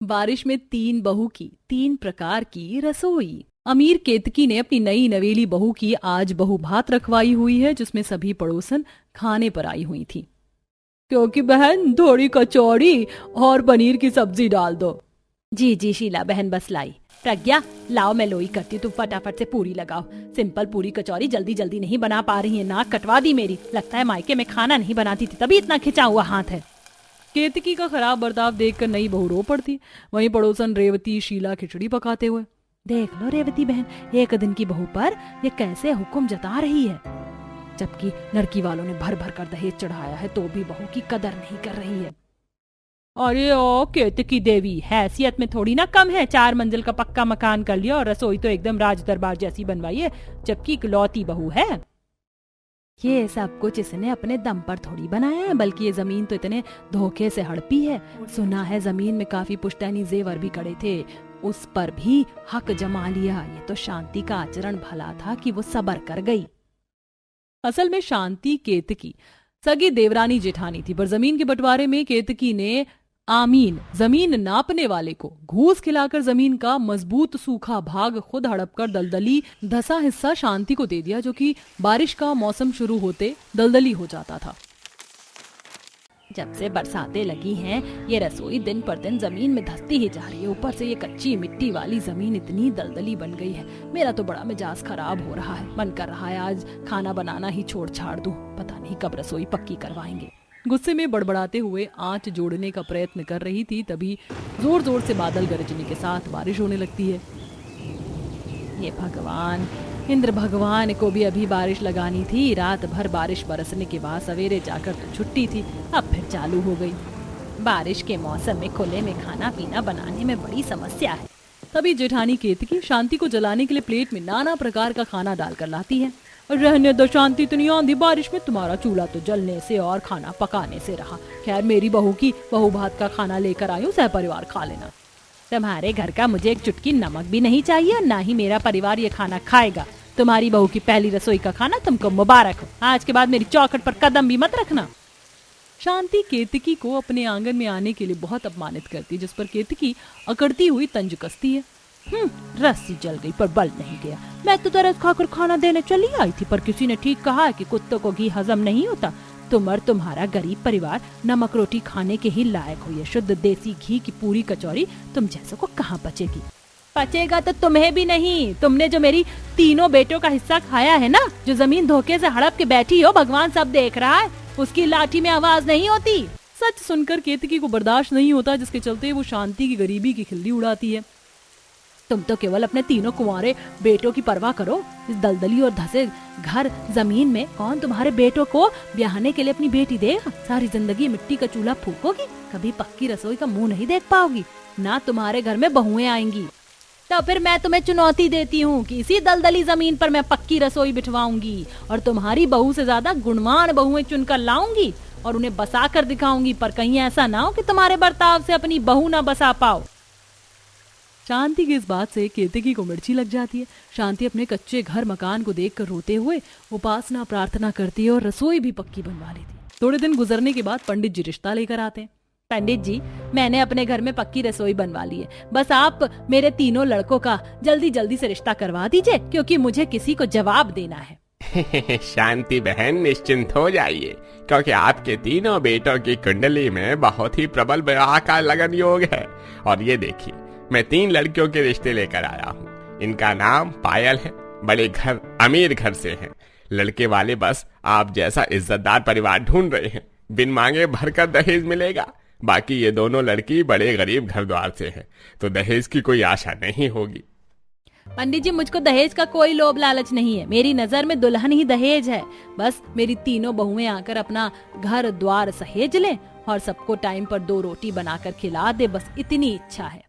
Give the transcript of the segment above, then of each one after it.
बारिश में तीन बहू की तीन प्रकार की रसोई। अमीर केतकी ने अपनी नई नवेली बहू की आज बहू भात रखवाई हुई है, जिसमें सभी पड़ोसन खाने पर आई हुई थी। क्योंकि बहन थोड़ी कचौड़ी और पनीर की सब्जी डाल दो। जी जी शीला बहन बस लाई। प्रज्ञा लाओ मैं लोई करती, तुम फटाफट से पूरी लगाओ। सिंपल पूरी कचौरी जल्दी जल्दी नहीं बना पा रही है, नाक कटवा दी मेरी। लगता है मायके में खाना नहीं बनाती थी तभी इतना खिंचा हुआ हाथ है। केतकी का खराब बर्ताव देखकर नई बहू रो पड़ती। वहीं पड़ोसन रेवती शीला खिचड़ी पकाते हुए। देख लो रेवती बहन, एक दिन की बहू पर ये कैसे हुक्म जता रही है, जबकि लड़की वालों ने भर भर कर दहेज चढ़ाया है तो भी बहू की कदर नहीं कर रही है। अरे ओ केतकी देवी, हैसियत में थोड़ी ना कम है। 4 मंजिल का पक्का मकान कर लिया और रसोई तो एकदम राज दरबार जैसी बनवाई है, जबकि इकलौती बहू है। ये सब कुछ इसने अपने दम पर थोड़ी बनाया है, बल्कि ये जमीन तो इतने धोखे से हड़पी है। सुना है जमीन में काफी पुश्तैनी जेवर भी कड़े थे, उस पर भी हक जमा लिया। ये तो शांति का आचरण भला था कि वो सबर कर गई। असल में शांति केतकी सगी देवरानी जेठानी थी, पर जमीन के बंटवारे में केतकी ने आमीन जमीन नापने वाले को घूस खिलाकर जमीन का मजबूत सूखा भाग खुद हड़प कर दलदली धसा हिस्सा शांति को दे दिया, जो कि बारिश का मौसम शुरू होते दलदली हो जाता था। जब से बरसातें लगी हैं, ये रसोई दिन पर दिन जमीन में धंसती ही जा रही है। ऊपर से ये कच्ची मिट्टी वाली जमीन इतनी दलदली बन गई है, मेरा तो बड़ा मिजाज खराब हो रहा है। मन कर रहा है आज खाना बनाना ही छोड़ छाड़ दूं, पता नहीं कब रसोई पक्की करवाएंगे। गुस्से में बड़बड़ाते हुए आंच जोड़ने का प्रयत्न कर रही थी, तभी जोर जोर से बादल गरजने के साथ बारिश होने लगती है। ये भगवान, इंद्र भगवान को भी अभी बारिश लगानी थी। रात भर बारिश बरसने के बाद सवेरे जाकर तो छुट्टी थी, अब फिर चालू हो गई। बारिश के मौसम में खुले में खाना पीना बनाने में बड़ी समस्या है। तभी जेठानी केतकी शांति को जलाने के लिए प्लेट में नाना प्रकार का खाना डालकर लाती है। रहने दो शांति, इतनी आंधी बारिश में तुम्हारा चूल्हा तो जलने से और खाना पकाने से रहा। खैर मेरी बहू की बहू भात का खाना लेकर आई हूँ, सह परिवार खा लेना। तुम्हारे घर का मुझे एक चुटकी नमक भी नहीं चाहिए, ना ही मेरा परिवार ये खाना खाएगा। तुम्हारी बहू की पहली रसोई का खाना तुमको मुबारक हो। आज के बाद मेरी चौखट पर कदम भी मत रखना। शांति केतकी को अपने आंगन में आने के लिए बहुत अपमानित करती, जिस पर केतकी अकड़ती हुई तंज कसती है। रस्सी जल गई पर बल नहीं गया। मैं तो तरस खाकर खाना देने चली आई थी, पर किसी ने ठीक कहा कि कुत्तों को घी हजम नहीं होता। तुम और तुम्हारा गरीब परिवार नमक रोटी खाने के ही लायक हो। ये शुद्ध देसी घी की पूरी कचौरी तुम जैसों को कहाँ बचेगी? बचेगा तो तुम्हें भी नहीं। तुमने जो मेरी तीनों बेटों का हिस्सा खाया है ना, जो जमीन धोखे से हड़प के बैठी हो, भगवान सब देख रहा है। उसकी लाठी में आवाज नहीं होती। सच सुनकर केतकी को बर्दाश्त नहीं होता, जिसके चलते वो शांति की गरीबी की खिल्ली उड़ाती है। तुम तो केवल अपने तीनों कुंवारे बेटों की परवाह करो। इस दलदली और धसे घर जमीन में कौन तुम्हारे बेटों को ब्याहने के लिए अपनी बेटी देगा? सारी जिंदगी मिट्टी का चूल्हा फूकोगी, कभी पक्की रसोई का मुंह नहीं देख पाओगी। ना तुम्हारे घर में बहुएं आएंगी। तो फिर मैं तुम्हें चुनौती देती हूँ कि इसी दलदली जमीन पर मैं पक्की रसोई बिठवाऊंगी और तुम्हारी बहू से ज्यादा गुणवान बहुएं चुनकर लाऊंगी और उन्हें बसा कर दिखाऊंगी। पर कहीं ऐसा ना हो कि तुम्हारे बर्ताव से अपनी बहू ना बसा पाओ। शांति की इस बात से केतकी को मिर्ची लग जाती है। शांति अपने कच्चे घर मकान को देखकर रोते हुए उपासना प्रार्थना करती है और रसोई भी पक्की बनवा लेती। थोड़े दिन गुजरने के बाद पंडित जी रिश्ता लेकर आते हैं। पंडित जी, मैंने अपने घर में पक्की रसोई बनवा ली है, बस आप मेरे तीनों लड़कों का जल्दी जल्दी से रिश्ता करवा दीजिए, क्योंकि मुझे किसी को जवाब देना है। शांति बहन निश्चिंत हो जाइए, क्योंकि आपके तीनों बेटों की कुंडली में बहुत ही प्रबल विवाह का लगन योग है। और ये देखिए, मैं 3 लड़कियों के रिश्ते लेकर आया हूँ। इनका नाम पायल है, बड़े घर अमीर घर से हैं। लड़के वाले बस आप जैसा इज्जतदार परिवार ढूंढ रहे हैं। बिन मांगे भरकर दहेज मिलेगा। बाकी ये दोनों लड़की बड़े गरीब घर द्वार से हैं, तो दहेज की कोई आशा नहीं होगी। पंडित जी, मुझको दहेज का कोई लोभ लालच नहीं है। मेरी नजर में दुल्हन ही दहेज है। बस मेरी तीनों बहुएं आकर अपना घर द्वार सहेज लें और सबको टाइम पर 2 रोटी बनाकर खिला दे, बस इतनी इच्छा है।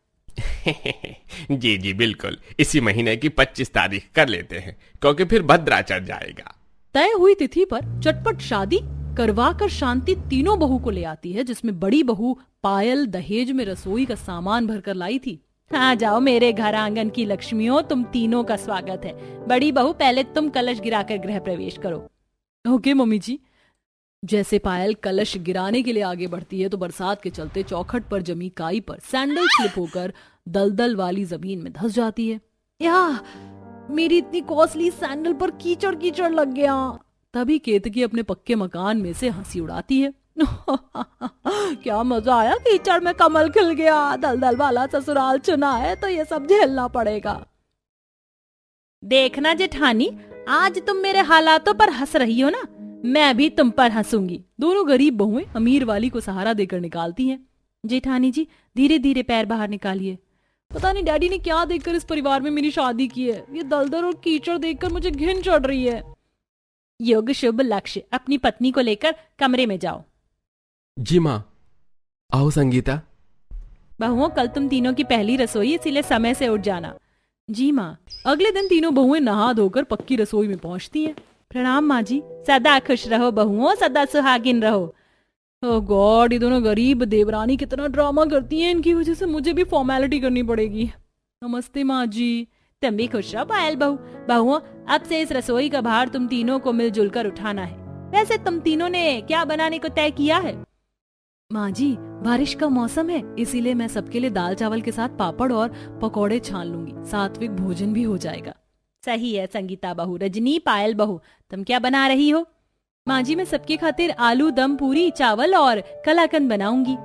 जी जी बिल्कुल, इसी महीने की 25 तारीख कर लेते हैं, क्योंकि फिर भद्रा चढ़ जाएगा। तय हुई तिथि पर चटपट शादी करवाकर शांति तीनों बहू को ले आती है, जिसमें बड़ी बहू पायल दहेज में रसोई का सामान भरकर लाई थी। आ जाओ मेरे घर आंगन की लक्ष्मियों, तुम तीनों का स्वागत है। बड़ी बहू, पहले तुम कलश गिराकर गृह प्रवेश करो। ओके मम्मी जी। जैसे पायल कलश गिराने के लिए आगे बढ़ती है तो बरसात के चलते चौखट पर जमी काई पर सैंडल स्लिप होकर दलदल वाली जमीन में धंस जाती है। या मेरी इतनी कॉस्टली सैंडल पर कीचड़ कीचड़ लग गया। तभी केतकी अपने पक्के मकान में से हंसी उड़ाती है। क्या मजा आया, कीचड़ में कमल खिल गया। दलदल वाला ससुराल चुना है तो ये सब झेलना पड़ेगा। देखना जेठानी, आज तुम मेरे हालातों पर हंस रही हो ना, मैं भी तुम पर हंसूंगी। दोनों गरीब बहुएं अमीर वाली को सहारा देकर निकालती हैं। जेठानी जी धीरे धीरे पैर बाहर निकालिए। पता नहीं डैडी ने क्या देखकर इस परिवार में मेरी शादी की है, ये दलदल और कीचड़ देखकर मुझे घिन चढ़ रही है। योग शुभ लक्ष्य, अपनी पत्नी को लेकर कमरे में जाओ। जी माँ। आओ संगीता। बहुओं कल तुम तीनों की पहली रसोई, इसीलिए समय से उठ जाना। जी माँ। अगले दिन तीनों बहुएं नहा धोकर पक्की रसोई में पहुंचती हैं। प्रणाम माँ जी। सदा खुश रहो बहुओं, सदा सुहागिन रहो। ओह गॉड, ये दोनों गरीब देवरानी कितना ड्रामा करती हैं, इनकी वजह से मुझे भी फॉर्मेलिटी करनी पड़ेगी। नमस्ते माँ जी। तुम भी खुश रहो पायल बहू। बहुओं अब से इस रसोई का भार तुम तीनों को मिलजुल कर उठाना है। वैसे तुम तीनों ने क्या बनाने को तय किया है? माँ जी बारिश का मौसम है, इसीलिए मैं सबके लिए दाल चावल के साथ पापड़ और पकौड़े छान लूंगी, सात्विक भोजन भी हो जाएगा। सही है संगीता बहू। रजनी, पायल बहू तुम क्या बना रही हो? माँ जी मैं सबकी खातिर आलू दम पूरी, चावल और कलाकंद बनाऊंगी।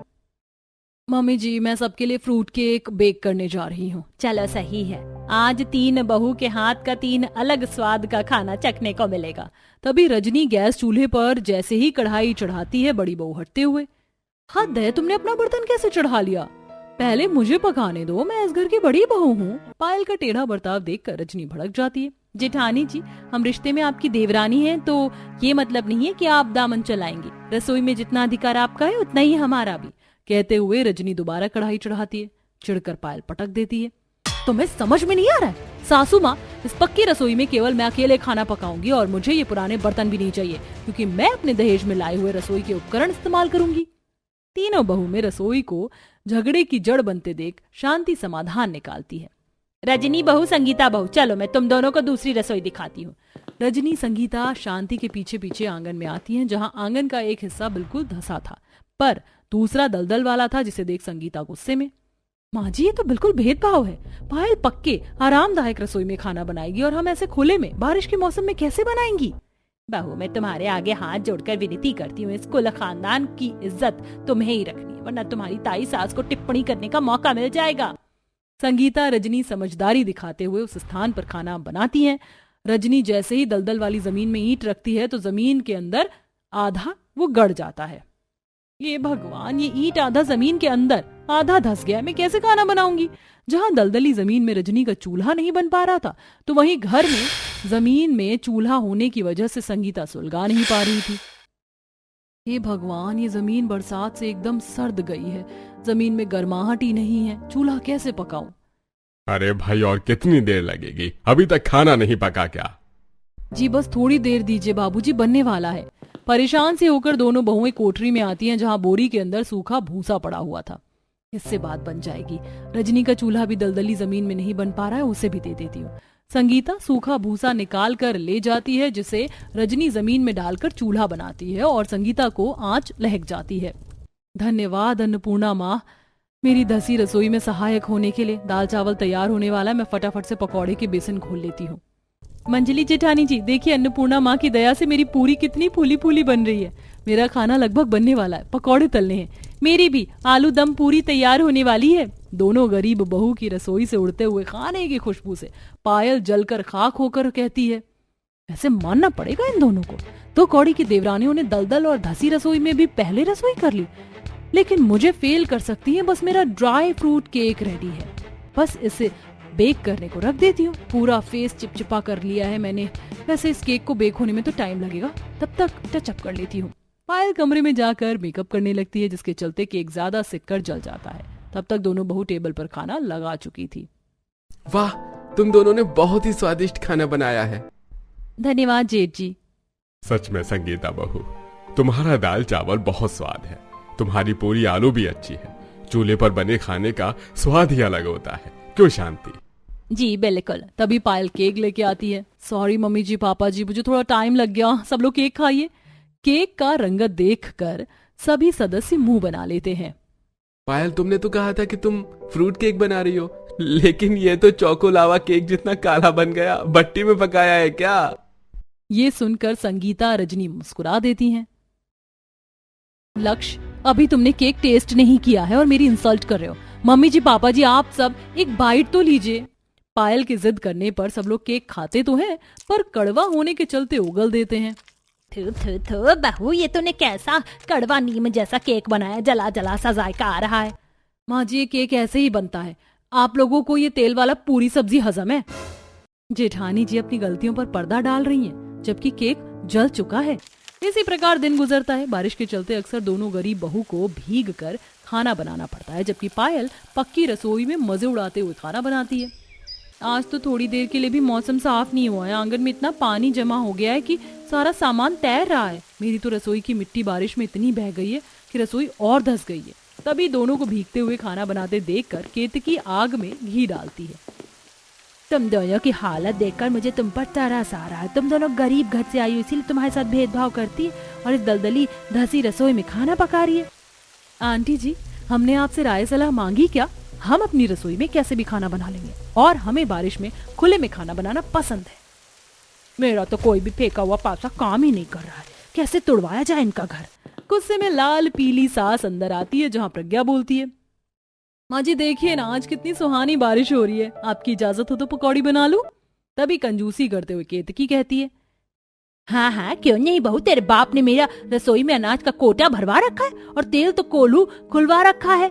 मम्मी जी मैं सबके लिए फ्रूट केक बेक करने जा रही हूँ। चलो सही है, आज तीन बहू के हाथ का तीन अलग स्वाद का खाना चखने को मिलेगा। तभी रजनी गैस चूल्हे पर जैसे ही कढ़ाई चढ़ाती है बड़ी बहू हटते हुए, हद है, तुमने अपना बर्तन कैसे चढ़ा लिया? पहले मुझे पकाने दो, मैं इस घर की बड़ी बहू हूँ। पायल का टेढ़ा बर्ताव देखकर रजनी भड़क जाती है। जेठानी जी हम रिश्ते में आपकी देवरानी हैं, तो ये मतलब नहीं है कि आप दामन चलाएंगी। रसोई में जितना अधिकार आपका है उतना ही हमारा भी। कहते हुए रजनी दोबारा कढ़ाई चढ़ाती है। चिढ़कर पायल पटक देती है। तुम्हें समझ में नहीं आ रहा है? सासू माँ, इस पक्की रसोई में केवल मैं अकेले खाना पकाऊंगी और मुझे ये पुराने बर्तन भी नहीं चाहिए, क्योंकि मैं अपने दहेज में लाए हुए रसोई के उपकरण इस्तेमाल करूंगी। तीनों बहू में रसोई को झगड़े की जड़ बनते देख शांति समाधान निकालती है। रजनी बहू, संगीता बहू, चलो मैं तुम दोनों को दूसरी रसोई दिखाती हूँ। रजनी संगीता शांति के पीछे पीछे आंगन में आती हैं, जहाँ आंगन का एक हिस्सा बिल्कुल धंसा था पर दूसरा दलदल वाला था, जिसे देख संगीता गुस्से में, माँ जी ये तो बिल्कुल भेदभाव है। पायल पक्के आरामदायक रसोई में खाना बनाएगी और हम ऐसे खुले में बारिश के मौसम में कैसे बनाएंगी? बहू मैं तुम्हारे आगे हाथ जोड़कर विनती करती हूँ, इस कुल खानदान की इज्जत तुम्हें ही रखनी है, वरना तुम्हारी ताई सास को टिप्पणी करने का मौका मिल जाएगा। संगीता रजनी समझदारी दिखाते हुए उस स्थान पर खाना बनाती हैं। रजनी जैसे ही दलदल वाली जमीन में ईंट रखती है तो जमीन के अंदर आधा वो गड़ जाता है। ये भगवान, ये ईंट आधा जमीन के अंदर, आधा धंस गया, मैं कैसे खाना बनाऊंगी? जहां दलदली जमीन में रजनी का चूल्हा नहीं बन पा रहा था, तो वहीं घर में जमीन में चूल्हा होने की वजह से संगीता सुलगा नहीं पा रही थी। हे भगवान, ये जमीन बरसात से एकदम सर्द गई है, जमीन में गर्माहट ही नहीं है, चूल्हा कैसे पकाऊं? अरे भाई और कितनी देर लगेगी? अभी तक खाना नहीं पका क्या? जी बस थोड़ी देर दीजिए बाबूजी, बनने वाला है। परेशान से होकर दोनों बहुएं कोठरी में आती हैं, जहां बोरी के अंदर सूखा भूसा पड़ा हुआ था। इससे बात बन जाएगी। रजनी का चूल्हा भी दलदली जमीन में नहीं बन पा रहा है, उसे भी दे देती हूँ। संगीता सूखा भूसा निकाल कर ले जाती है, जिसे रजनी जमीन में डालकर चूल्हा बनाती है और संगीता को आंच लहक जाती है। धन्यवाद अन्नपूर्णा माँ, मेरी धसी रसोई में सहायक होने के लिए। दाल चावल तैयार होने वाला है, मैं फटाफट से पकौड़े के बेसन खोल लेती हूँ। मंजली जेठानी जी देखिए, अन्नपूर्णा माँ की दया से मेरी पूरी कितनी फूली फूली बन रही है। मेरा खाना लगभग बनने वाला है, पकौड़े तलने हैं। मेरी भी आलू दम पूरी तैयार होने वाली है। दोनों गरीब बहू की रसोई से उड़ते हुए खाने की खुशबू से पायल जलकर खाक होकर कहती है, ऐसे मानना पड़ेगा इन दोनों को, तो कौड़ी की देवरानियों ने दलदल और धसी रसोई में भी पहले रसोई कर ली, लेकिन मुझे फेल कर सकती है। बस मेरा ड्राई फ्रूट केक रेडी है, बस इसे बेक करने को रख देती हूँ। पूरा फेस चिपचिपा कर लिया है मैंने, वैसे इस केक को बेक होने में तो टाइम लगेगा, तब तक टचअप कर लेती हूँ। पायल कमरे में जाकर मेकअप करने लगती है, जिसके चलते केक ज्यादा सिककर जल जाता है। तब तक दोनों बहू टेबल पर खाना लगा चुकी थी। वाह, तुम दोनों ने बहुत ही स्वादिष्ट खाना बनाया है। धन्यवाद जेठ जी। सच में संगीता बहू, तुम्हारा दाल चावल बहुत स्वाद है, तुम्हारी पूरी आलू भी अच्छी है। चूल्हे पर बने खाने का स्वाद ही अलग होता है, क्यों शांति? जी बिल्कुल। तभी पायल केक लेके आती है। सॉरी मम्मी जी, पापा जी, मुझे थोड़ा टाइम लग गया, सब लोग केक खाइए। केक का रंगत देखकर सभी सदस्य मुंह बना लेते हैं। पायल, तुमने तो कहा था कि तुम फ्रूट केक बना रही हो, लेकिन ये तो चोको लावा केक जितना काला बन गया। भट्टी में पकाया है क्या? ये सुनकर संगीता रजनी मुस्कुरा देती हैं। लक्ष्य, अभी तुमने केक टेस्ट नहीं किया है और मेरी इंसल्ट कर रहे हो। मम्मी जी, पापा जी, आप सब एक बाइट तो लीजिए। पायल की जिद करने पर सब लोग केक खाते तो हैं, पर कड़वा होने के चलते उगल देते हैं। थू थू थू बहू, ये तूने कैसा कड़वा नीम जैसा केक बनाया, जला जला सा जायका आ रहा है। माँ जी, ये केक ऐसे ही बनता है। आप लोगों को ये तेल वाला पूरी सब्जी हजम है। जेठानी जी अपनी गलतियों पर पर्दा डाल रही हैं, जबकि केक जल चुका है। इसी प्रकार दिन गुजरता है। बारिश के चलते अक्सर दोनों गरीब बहू को भीग कर खाना बनाना पड़ता है, जबकि पायल पक्की रसोई में मजे उड़ाते हुए खाना बनाती है। आज तो थोड़ी देर के लिए भी मौसम साफ नहीं हुआ है। आंगन में इतना पानी जमा हो गया है कि सारा सामान तैर रहा है। मेरी तो रसोई की मिट्टी बारिश में इतनी बह गई है कि रसोई और धंस गई है। तभी दोनों को भीगते हुए खाना बनाते देखकर केतकी आग में घी डालती है। तुम दोनों की हालत देखकर मुझे तुम पर तरस आ रहा है। तुम दोनों गरीब घर से आई हो, इसीलिए तुम्हारे साथ भेदभाव करती है और इस दलदली धसी रसोई में खाना पका रही है। आंटी जी, हमने आपसे राय सलाह मांगी क्या? हम अपनी रसोई में कैसे भी खाना बना लेंगे और हमें बारिश में खुले में खाना बनाना पसंद है। मेरा तो कोई भी फेंका हुआ पासा काम ही नहीं कर रहा है। कैसे तुड़वाया जाए इनका घर? गुस्से में लाल पीली सास अंदर आती है, जहां प्रज्ञा बोलती है, माँ जी देखिए ना, आज कितनी सुहानी बारिश हो रही है। आपकी इजाजत हो तो पकौड़ी बना लूं। तभी कंजूसी करते हुए केतकी कहती है, हाँ हाँ, क्यों नहीं बहू, तेरे बाप ने मेरा रसोई में अनाज का कोटा भरवा रखा है और तेल तो कोलू खुलवा रखा है।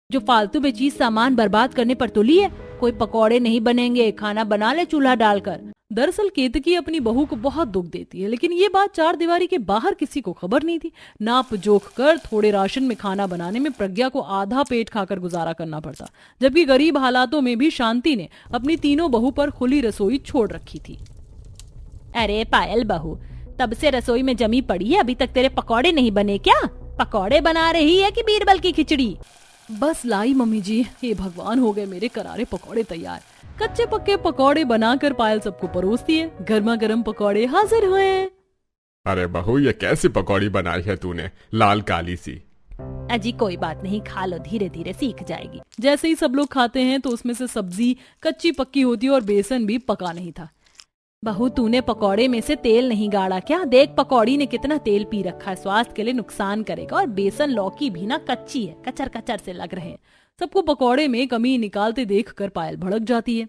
जो फालतू में चीज सामान बर्बाद करने पर तुली है। कोई पकौड़े नहीं बनेंगे, खाना बना ले चूल्हा डालकर। दरअसल केतकी अपनी बहू को बहुत दुख देती है, लेकिन ये बात चार दीवारी के बाहर किसी को खबर नहीं थी। नाप जोख कर थोड़े राशन में खाना बनाने में प्रज्ञा को आधा पेट खाकर गुजारा करना पड़ता, जबकि गरीब हालातों में भी शांति ने अपनी तीनों बहू पर खुली रसोई छोड़ रखी थी। अरे पायल बहू, तब से रसोई में जमी पड़ी है, अभी तक तेरे पकौड़े नहीं बने क्या? पकौड़े बना रही है कि बीरबल की खिचड़ी? बस लाई मम्मी जी, हे भगवान, हो गए मेरे करारे पकौड़े तैयार। कच्चे पक्के पकौड़े बनाकर पायल सबको परोसती है। गर्मा गर्म पकौड़े हाजिर हुए। अरे बहू, ये कैसी पकौड़ी बनाई है तूने, लाल काली सी? अजी कोई बात नहीं, खा लो, धीरे धीरे सीख जाएगी। जैसे ही सब लोग खाते हैं तो उसमें से सब्जी कच्ची पक्की होती है और बेसन भी पका नहीं था। बहू, तूने पकौड़े में से तेल नहीं गाड़ा क्या? देख पकौड़ी ने कितना तेल पी रखा है, स्वास्थ्य के लिए नुकसान करेगा। और बेसन लौकी भी ना कच्ची है, कचर कचर से लग रहे हैं। सबको पकौड़े में कमी निकालते देखकर पायल भड़क जाती है।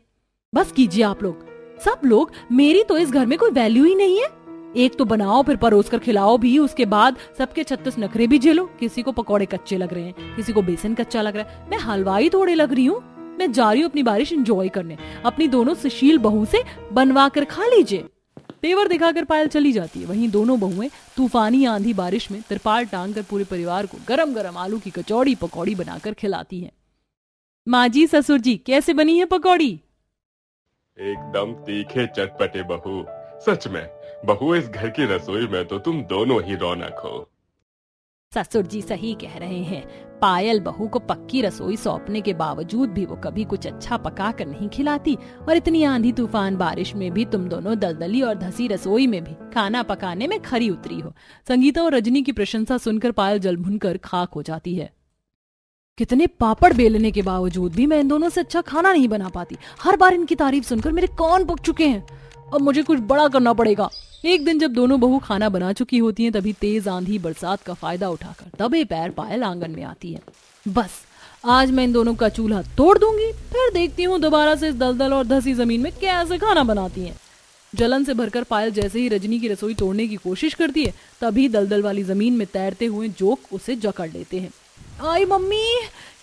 बस कीजिए आप लोग, सब लोग, मेरी तो इस घर में कोई वैल्यू ही नहीं है। एक तो बनाओ फिर परोस कर खिलाओ भी, उसके बाद सबके 36 नखरे भी झेलो। किसी को पकौड़े कच्चे लग रहे हैं, किसी को बेसन कच्चा लग रहा है। मैं हलवाई थोड़े लग रही हूँ? मैं जा रही हूँ अपनी बारिश एंजॉय करने। अपनी दोनों सुशील बहू से बनवा कर खा लीजिए। तेवर दिखाकर पायल चली जाती है। वहीं दोनों बहुएं तूफानी आंधी बारिश में तिरपाल टांग कर पूरे परिवार को गरम गरम आलू की कचौड़ी पकौड़ी बनाकर खिलाती हैं। माँ जी, ससुर जी, कैसे बनी है पकौड़ी? एकदम तीखे चटपटे बहू। सच में बहू, इस घर की रसोई में तो तुम दोनों ही रौनक हो। ससुर जी सही कह रहे हैं। पायल बहू को पक्की रसोई सौंपने के बावजूद भी वो कभी कुछ अच्छा पका कर नहीं खिलाती, और इतनी आंधी तूफान बारिश में भी तुम दोनों दलदली और धसी रसोई में भी खाना पकाने में खरी उतरी हो। संगीता और रजनी की प्रशंसा सुनकर पायल जल भुनकर खाक हो जाती है। कितने पापड़ बेलने के बावजूद भी मैं इन दोनों से अच्छा खाना नहीं बना पाती। हर बार इनकी तारीफ सुनकर मेरे कान पक चुके हैं। अब मुझे कुछ बड़ा करना पड़ेगा। एक दिन जब दोनों बहू खाना बना चुकी होती हैं, तभी तेज आंधी बरसात का फायदा उठाकर दबे पैर पायल आंगन में आती है। बस आज मैं इन दोनों का चूल्हा तोड़ दूंगी, फिर देखती हूँ दोबारा से इस दलदल और धसी जमीन में कैसे खाना बनाती हैं। जलन से भरकर पायल जैसे ही रजनी की रसोई तोड़ने की कोशिश करती है, तभी दलदल वाली जमीन में तैरते हुए जोक उसे जकड़ लेते हैं। आई मम्मी,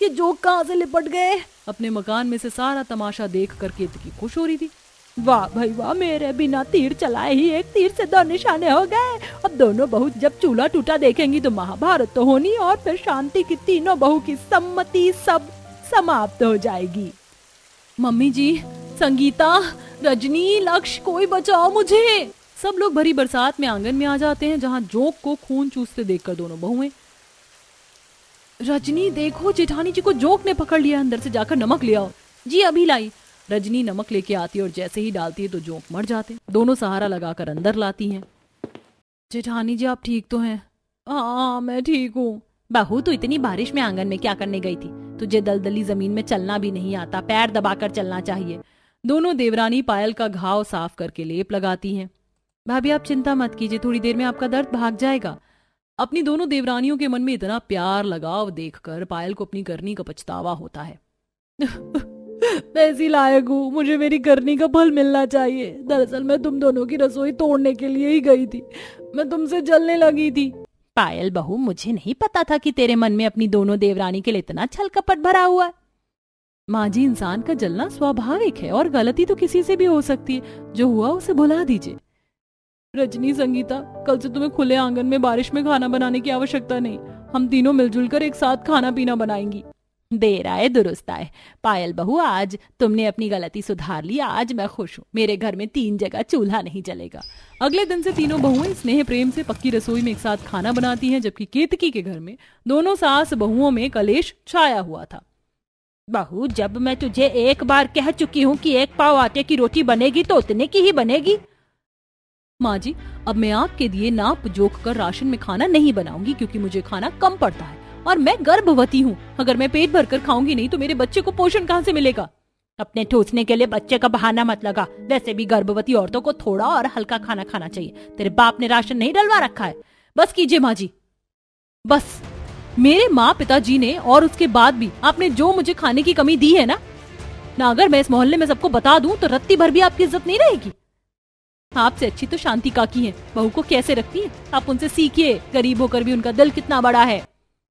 ये जोक कहाँ से लिपट गए? अपने मकान में से सारा तमाशा देख कर केतकी खुश हो रही थी। वाह भाई वाह, मेरे बिना तीर चलाए ही एक तीर से 2 निशाने हो गए। अब दोनों बहू जब चूल्हा टूटा देखेंगी तो महाभारत तो होनी, और फिर शांति की तीनों बहू की सम्मति सब समाप्त हो जाएगी। मम्मी जी, संगीता, रजनी, लक्ष्य, कोई बचाओ मुझे। सब लोग भरी बरसात में आंगन में आ जाते हैं, जहां जोक को खून चूसते देखकर दोनों बहुएं, रजनी देखो, जेठानी जी को जोक ने पकड़ लिया, अंदर से जाकर नमक ले आओ। जी अभी लाई। रजनी नमक लेके आती है और जैसे ही डालती है तो जोक मर जाते। दोनों सहारा लगाकर अंदर लाती हैं। जेठानी जी आप ठीक तो हैं? हाँ मैं ठीक हूँ। बहू तू इतनी बारिश में आंगन में क्या करने गई थी? तुझे दलदली जमीन में चलना भी नहीं आता, पैर दबाकर चलना चाहिए। दोनों देवरानी पायल का घाव साफ करके लेप लगाती हैं। भाभी आप चिंता मत कीजिए, थोड़ी देर में आपका दर्द भाग जाएगा। अपनी दोनों देवरानियों के मन में इतना प्यार लगाव देखकर पायल को अपनी करनी का पछतावा होता है। मैं ऐसी लायक हूँ, मुझे मेरी करनी का फल मिलना चाहिए। दरअसल मैं तुम दोनों की रसोई तोड़ने के लिए ही गई थी, मैं तुमसे जलने लगी थी। पायल बहू, मुझे नहीं पता था कि तेरे मन में अपनी दोनों देवरानी के लिए इतना छल कपट भरा हुआ। माँ जी, इंसान का जलना स्वाभाविक है और गलती तो किसी से भी हो सकती है। जो हुआ उसे भुला दीजिए। रजनी, संगीता, कल से तुम्हें खुले आंगन में बारिश में खाना बनाने की आवश्यकता नहीं। हम तीनों मिलजुल कर एक साथ खाना पीना बनाएंगी। देर आए दुरुस्त आए। पायल बहू, आज तुमने अपनी गलती सुधार ली, आज मैं खुश हूँ। मेरे घर में 3 जगह चूल्हा नहीं जलेगा। अगले दिन से तीनों बहुएं स्नेह प्रेम से पक्की रसोई में एक साथ खाना बनाती हैं, जबकि केतकी के घर में दोनों सास बहुओं में कलेश छाया हुआ था। बहू, जब मैं तुझे एक बार कह चुकी हूँ कि 1 पाव आटे की रोटी बनेगी तो उतने की ही बनेगी। माँ जी, अब मैं आपके लिए नाप जोख कर राशन में खाना नहीं बनाऊंगी, क्योंकि मुझे खाना कम पड़ता है और मैं गर्भवती हूँ। अगर मैं पेट भर कर खाऊंगी नहीं तो मेरे बच्चे को पोषण कहाँ से मिलेगा? अपने ठूसने के लिए बच्चे का बहाना मत लगा। वैसे भी गर्भवती औरतों को थोड़ा और हल्का खाना खाना चाहिए। तेरे बाप ने राशन नहीं डलवा रखा है। बस कीजिए माँ जी, बस। मेरे माँ पिताजी ने और उसके बाद भी आपने जो मुझे खाने की कमी दी है ना, अगर मैं इस मोहल्ले में सबको बता दूं तो रत्ती भर भी आपकी इज्जत नहीं रहेगी। आपसे अच्छी तो शांति काकी हैं। बहू को कैसे रखती हैं, आप उनसे सीखिए। गरीब होकर भी उनका दिल कितना बड़ा है।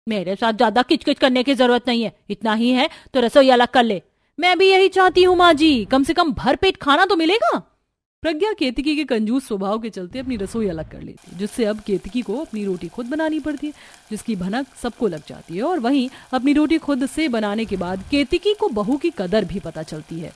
मेरे साथ ज्यादा किचकिच करने की जरूरत नहीं है। इतना ही है तो रसोई अलग कर ले। मैं भी यही चाहती हूँ माँ जी, कम से कम भर पेट खाना तो मिलेगा। प्रज्ञा केतकी के कंजूस स्वभाव के चलते अपनी रसोई अलग कर लेती है, जिससे अब केतकी को अपनी रोटी खुद बनानी पड़ती है, जिसकी भनक सबको लग जाती है। और वहीं अपनी रोटी खुद से बनाने के बाद केतकी को बहू की कदर भी पता चलती है।